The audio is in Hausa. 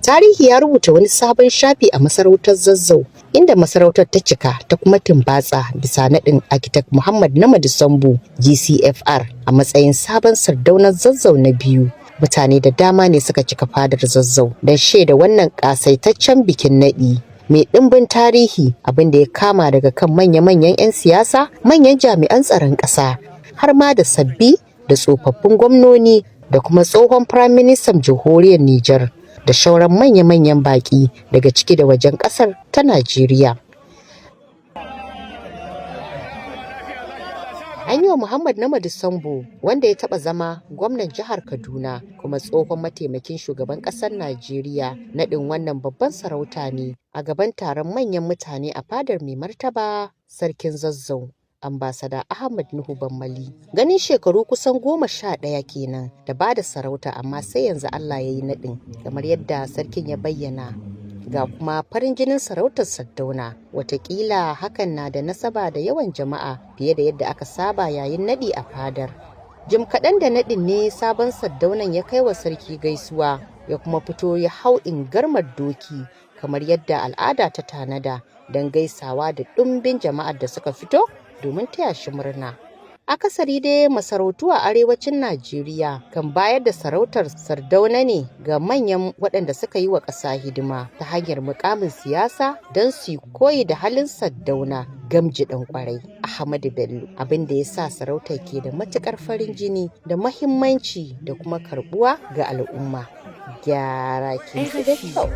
Tarihi ya rubuta wani sabon shafi a masarautar Zazzau, inda masarautar ta cika ta kuma tumbatsa bisa naɗin Architect Muhammad Namadi Sambo GCFR a matsayin sabon sardaunar Zazzau na biyu. Mutane da dama ne suka cika fadar Zazzau don shaida wannan ƙasaitaccen bikin naɗi mai ɗimbin tarihi, abin da ya kama daga kan manya-manyan 'yan siyasa, manyan jami'an tsaron ƙasa, har ma da sabbi da tsofaffin gwamnoni da kuma tsohon firaministan jamhuriyar Nijar da shauran manya-manyan baƙi daga ciki da wajen ƙasar ta Najeriya. An yi wa Muhammad Namadi Sambo, wanda ya taɓa zama gwamnan jihar Kaduna kuma tsohon mataimakin shugaban ƙasar Najeriya, naɗin wannan babban sarauta ne a gaban taron manyan mutane a fadar mai martaba Sarkin Zazzau, Ambasada Ahmad Nuhu Bammali. Ganin shekaru kusan 11 kenan da ba da sarauta, amma sai yanzu Allah ya yi naɗin kamar yadda sarkin ya bayyana. Ga kuma farin jinin sarautar Sardauna, watakila hakan na da nasaba da yawan jama'a fiye da yadda aka saba yayin naɗi a fadar. Jim kaɗan da naɗin ne sabon Sardaunan ya kai wa sarki gaisuwa, ya kuma fito ya hau ingarmar doki kamar yadda al'ada ta tanada don gaisawa da ɗumbin jama'ar da suka fito domin taya shi murna. Akasari dai masarautu a arewacin Najeriya kan bayar da sarautar Sardauna ne ga manyan waɗanda suka yi wa ƙasa hidima ta hanyar mukamin siyasa don su koyi da halin Sardauna Gamji ɗan ƙwarai Ahmadu Bello, abin da ya sa sarautar ke da matuƙar farin jini da mahimmanci da kuma karɓuwa ga al'umma. Gyara ke da kyau.